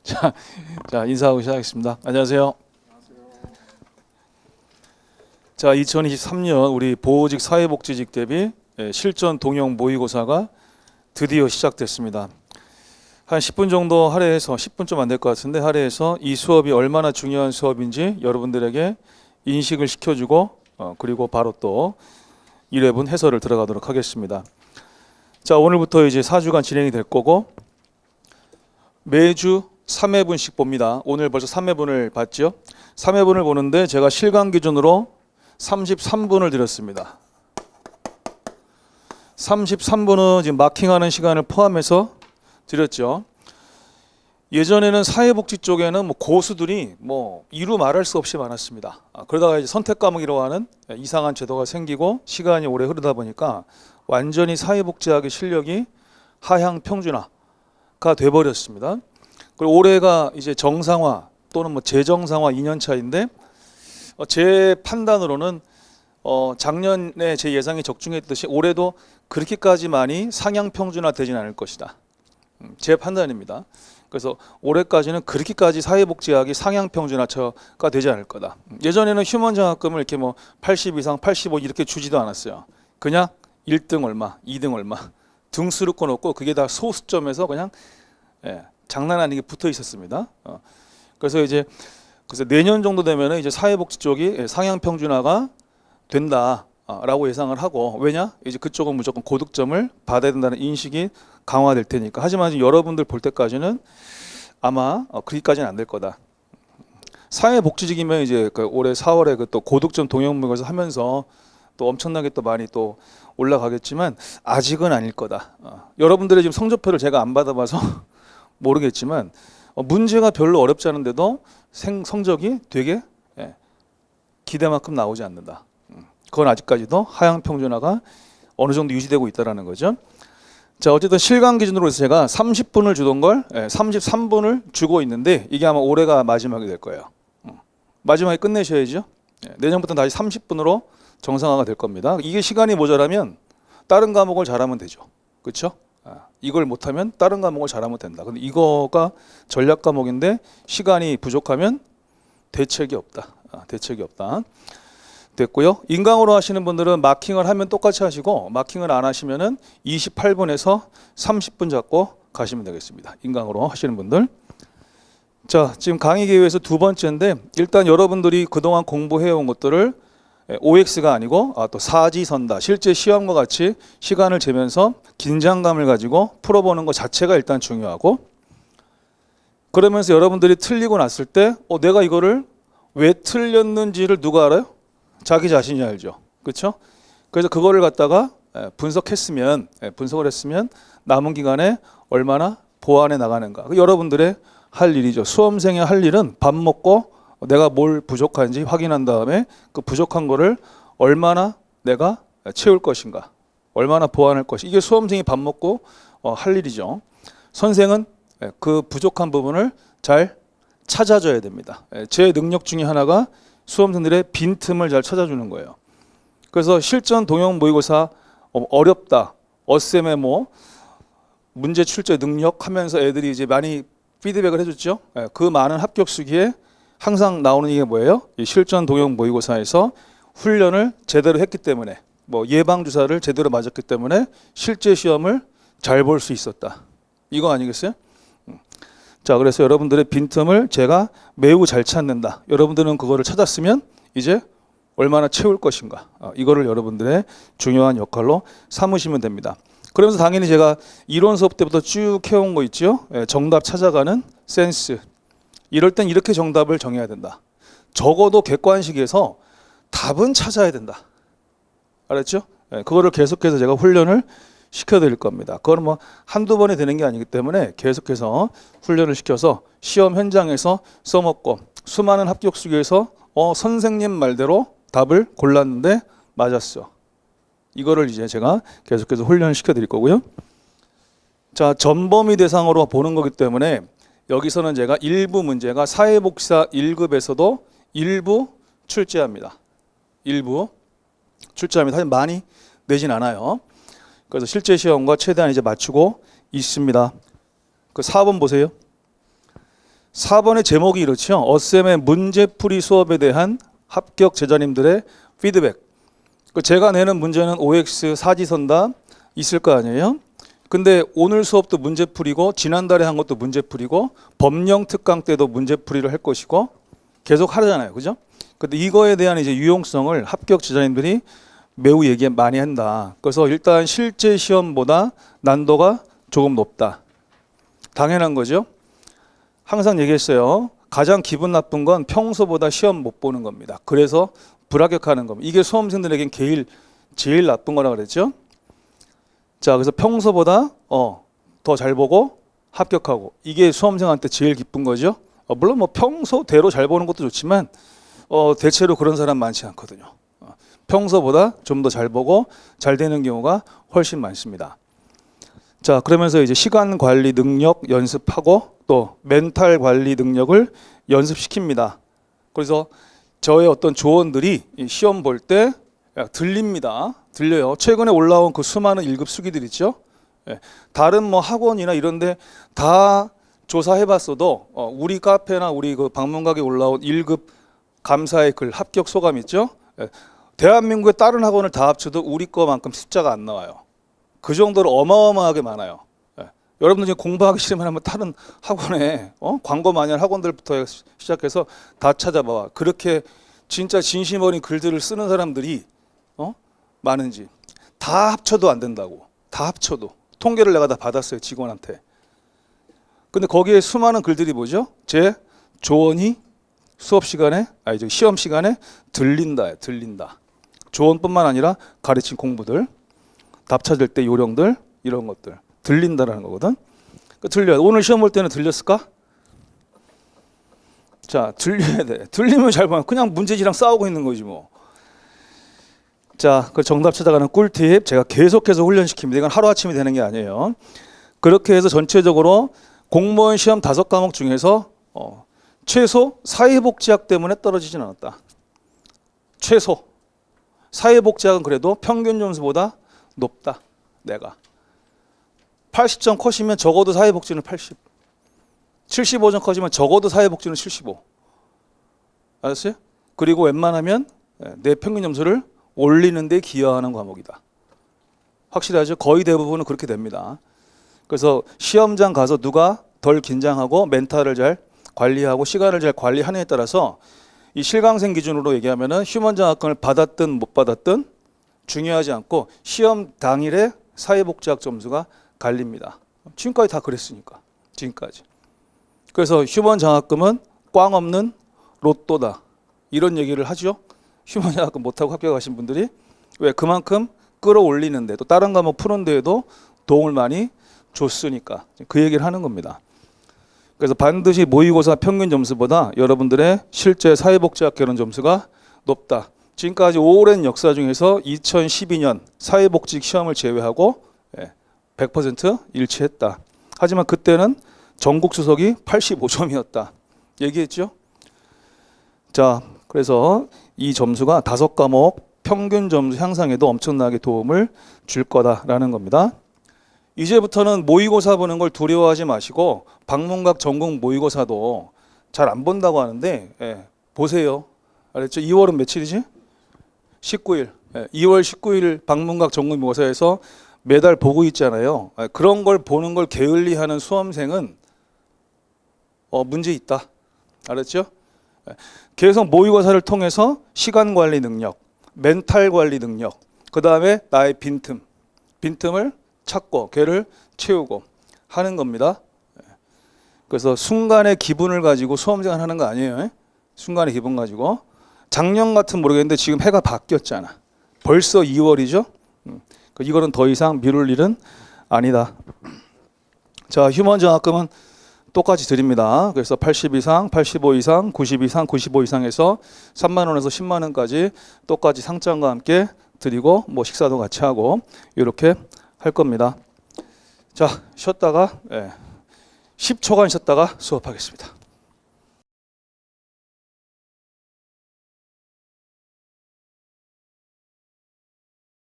자, 인사하고 시작하겠습니다. 안녕하세요. 자, 2023년 우리 보호직 사회복지직 대비 실전 동영 모의고사가 드디어 시작됐습니다. 한 10분 정도 할애해서 10분 좀 안 될 것 같은데 할애해서 이 수업이 얼마나 중요한 수업인지 여러분들에게 인식을 시켜주고 그리고 바로 또 1회분 해설을 들어가도록 하겠습니다. 자, 오늘부터 이제 4주간 진행이 될 거고 매주 3회분씩 봅니다. 오늘 벌써 3회분을 봤죠? 3회분을 보는데 제가 실강 기준으로 33분을 드렸습니다. 33분은 지금 마킹하는 시간을 포함해서 드렸죠. 예전에는 사회복지 쪽에는 고수들이 이루 말할 수 없이 많았습니다. 그러다가 이제 선택 과목이라고 하는 이상한 제도가 생기고 시간이 오래 흐르다 보니까 완전히 사회복지학의 실력이 하향 평준화가 돼버렸습니다. 그리고 올해가 이제 정상화 또는 재정상화 2년 차인데 제 판단으로는 작년에 제 예상이 적중했듯이 올해도 그렇게까지 많이 상향 평준화 되진 않을 것이다. 제 판단입니다. 그래서 올해까지는 그렇게까지 사회복지학이 상향 평준화가 되지 않을 거다. 예전에는 휴먼 장학금을 이렇게 80 이상, 85 이렇게 주지도 않았어요. 그냥 1등 얼마, 2등 얼마 등수를 꺼놓고 그게 다 소수점에서 그냥 장난 아니게 붙어 있었습니다. 그래서 내년 정도 되면 이제 사회복지 쪽이 상향 평준화가 된다라고 예상을 하고, 왜냐? 이제 그쪽은 무조건 고득점을 받아야 된다는 인식이 강화될 테니까. 하지만 여러분들 볼 때까지는 아마 그기까지는 안 될 거다. 사회복지직이면 이제 올해 4월에 또 고득점 동영모의고사 하면서 또 엄청나게 또 많이 또 올라가겠지만 아직은 아닐 거다. 여러분들의 지금 성적표를 제가 안 받아봐서 모르겠지만 문제가 별로 어렵지 않은데도 성적이 되게 기대만큼 나오지 않는다. 그건 아직까지도 하향 평준화가 어느 정도 유지되고 있다는 거죠. 자, 어쨌든 실강 기준으로 해서 제가 30분을 주던 걸 33분을 주고 있는데 이게 아마 올해가 마지막이 될 거예요. 마지막에 끝내셔야죠. 내년부터는 다시 30분으로 정상화가 될 겁니다. 이게 시간이 모자라면 다른 과목을 잘하면 되죠. 그렇죠? 이걸 못하면 다른 과목을 잘하면 된다. 근데 이거가 전략 과목인데 시간이 부족하면 대책이 없다. 대책이 없다. 됐고요. 인강으로 하시는 분들은 마킹을 하면 똑같이 하시고 마킹을 안 하시면은 28분에서 30분 잡고 가시면 되겠습니다. 인강으로 하시는 분들. 자, 지금 강의 계획에서 두 번째인데 일단 여러분들이 그동안 공부해온 것들을 OX가 아니고 또 사지선다, 실제 시험과 같이 시간을 재면서 긴장감을 가지고 풀어보는 것 자체가 일단 중요하고, 그러면서 여러분들이 틀리고 났을 때 내가 이거를 왜 틀렸는지를 누가 알아요? 자기 자신이 알죠. 그렇죠? 그래서 그거를 갖다가 분석을 했으면 남은 기간에 얼마나 보완해 나가는가. 여러분들의 할 일이죠. 수험생의 할 일은 밥 먹고 내가 뭘 부족한지 확인한 다음에 그 부족한 거를 얼마나 내가 채울 것인가, 얼마나 보완할 것인가. 이게 수험생이 밥 먹고 할 일이죠. 선생은 그 부족한 부분을 잘 찾아줘야 됩니다. 제 능력 중에 하나가 수험생들의 빈틈을 잘 찾아주는 거예요. 그래서 실전 동영 모의고사 어렵다, 어쌤의 문제 출제 능력 하면서 애들이 이제 많이 피드백을 해줬죠. 그 많은 합격 수기에 항상 나오는 게 뭐예요? 이 실전 동영 모의고사에서 훈련을 제대로 했기 때문에, 예방 주사를 제대로 맞았기 때문에 실제 시험을 잘 볼 수 있었다. 이거 아니겠어요? 자, 그래서 여러분들의 빈틈을 제가 매우 잘 찾는다. 여러분들은 그거를 찾았으면 이제 얼마나 채울 것인가. 이거를 여러분들의 중요한 역할로 삼으시면 됩니다. 그러면서 당연히 제가 이론 수업 때부터 쭉 해온 거 있죠. 정답 찾아가는 센스. 이럴 땐 이렇게 정답을 정해야 된다. 적어도 객관식에서 답은 찾아야 된다. 알았죠? 그거를 계속해서 제가 훈련을 시켜드릴 겁니다. 그건 한두 번에 되는 게 아니기 때문에 계속해서 훈련을 시켜서 시험 현장에서 써먹고, 수많은 합격 수기에서 선생님 말대로 답을 골랐는데 맞았어. 이거를 이제 제가 계속해서 훈련을 시켜드릴 거고요. 자, 전범위 대상으로 보는 거기 때문에 여기서는 제가 일부 문제가 사회복지사 1급에서도 일부 출제합니다. 일부 출제합니다. 사실 많이 내진 않아요. 그래서 실제 시험과 최대한 이제 맞추고 있습니다. 그 4번 보세요. 4번의 제목이 이렇죠. 어쌤의 문제풀이 수업에 대한 합격 제자님들의 피드백. 제가 내는 문제는 OX 사지선다 있을 거 아니에요. 근데 오늘 수업도 문제풀이고 지난달에 한 것도 문제풀이고 법령 특강 때도 문제풀이를 할 것이고 계속 하잖아요. 그죠? 근데 이거에 대한 이제 유용성을 합격 제자님들이 매우 얘기 많이 한다. 그래서 일단 실제 시험보다 난도가 조금 높다. 당연한 거죠. 항상 얘기했어요. 가장 기분 나쁜 건 평소보다 시험 못 보는 겁니다. 그래서 불합격하는 겁니다. 이게 수험생들에겐 제일 나쁜 거라 그랬죠. 자, 그래서 평소보다 더 잘 보고 합격하고 이게 수험생한테 제일 기쁜 거죠. 물론 뭐 평소대로 잘 보는 것도 좋지만 대체로 그런 사람 많지 않거든요. 평소보다 좀 더 잘 보고 잘 되는 경우가 훨씬 많습니다. 자, 그러면서 이제 시간 관리 능력 연습하고 또 멘탈 관리 능력을 연습시킵니다. 그래서 저의 어떤 조언들이 시험 볼 때 들립니다. 들려요. 최근에 올라온 그 수많은 1급 수기들 있죠. 다른 뭐 학원이나 이런데 다 조사해봤어도 우리 카페나 우리 그 방문각에 올라온 1급 감사의 글 합격 소감 있죠. 대한민국의 다른 학원을 다 합쳐도 우리 거만큼 숫자가 안 나와요. 그 정도로 어마어마하게 많아요. 여러분들 지금 공부하기 싫으면 한번 다른 학원에 광고 많이 하는 학원들부터 시작해서 다 찾아봐. 그렇게 진짜 진심 어린 글들을 쓰는 사람들이 많은지 다 합쳐도 안 된다고. 다 합쳐도 통계를 내가 다 받았어요, 직원한테. 근데 거기에 수많은 글들이 뭐죠? 제 조언이 수업 시간에 시험 시간에 들린다. 조언뿐만 아니라 가르친 공부들, 답 찾을 때 요령들 이런 것들 들린다라는 거거든. 들려요. 오늘 시험 볼 때는 들렸을까? 자, 들려야 돼. 들리면 잘 보면 그냥 문제지랑 싸우고 있는 거지 뭐. 자, 그 정답 찾아가는 꿀팁 제가 계속해서 훈련시킵니다. 이건 하루아침이 되는 게 아니에요. 그렇게 해서 전체적으로 공무원 시험 5과목 중에서 최소 사회복지학 때문에 떨어지진 않았다. 최소. 사회복지학은 그래도 평균 점수보다 높다. 내가 80점 컷이면 적어도 사회복지는 80, 75점 컷이면 적어도 사회복지는 75. 알았어요? 그리고 웬만하면 내 평균 점수를 올리는 데 기여하는 과목이다. 확실하죠? 거의 대부분은 그렇게 됩니다. 그래서 시험장 가서 누가 덜 긴장하고 멘탈을 잘 관리하고 시간을 잘 관리하느냐에 따라서 이 실강생 기준으로 얘기하면은 휴먼 장학금을 받았든 못 받았든 중요하지 않고 시험 당일에 사회복지학 점수가 갈립니다. 지금까지 다 그랬으니까. 지금까지. 그래서 휴먼 장학금은 꽝 없는 로또다. 이런 얘기를 하죠. 휴먼 장학금 못하고 합격하신 분들이. 왜? 그만큼 끌어올리는데 또 다른 과목 푸는 데에도 도움을 많이 줬으니까. 그 얘기를 하는 겁니다. 그래서 반드시 모의고사 평균 점수보다 여러분들의 실제 사회복지학 결혼 점수가 높다. 지금까지 오랜 역사 중에서 2012년 사회복지 시험을 제외하고 100% 일치했다. 하지만 그때는 전국 수석이 85점이었다. 얘기했죠? 자, 그래서 이 점수가 5과목 평균 점수 향상에도 엄청나게 도움을 줄 거다라는 겁니다. 이제부터는 모의고사 보는 걸 두려워하지 마시고 방문각 전국 모의고사도 잘 안 본다고 하는데 보세요. 알았죠? 2월은 며칠이지? 19일. 2월 19일 방문각 전국 모의고사에서 매달 보고 있잖아요. 그런 걸 보는 걸 게을리하는 수험생은 문제 있다. 알았죠? 계속 모의고사를 통해서 시간 관리 능력, 멘탈 관리 능력, 그 다음에 나의 빈틈을 찾고 걔를 채우고 하는 겁니다. 그래서 순간의 기분을 가지고 수험생활 하는 거 아니에요. 순간의 기분 가지고. 작년 같은 모르겠는데 지금 해가 바뀌었잖아. 벌써 2월이죠. 이거는 더 이상 미룰 일은 아니다. 자, 휴먼 장학금은 똑같이 드립니다. 그래서 80 이상, 85 이상, 90 이상, 95 이상에서 3만 원에서 10만 원까지 똑같이 상장과 함께 드리고 뭐 식사도 같이 하고 이렇게 할 겁니다. 자, 쉬었다가 10초간 쉬었다가 수업하겠습니다.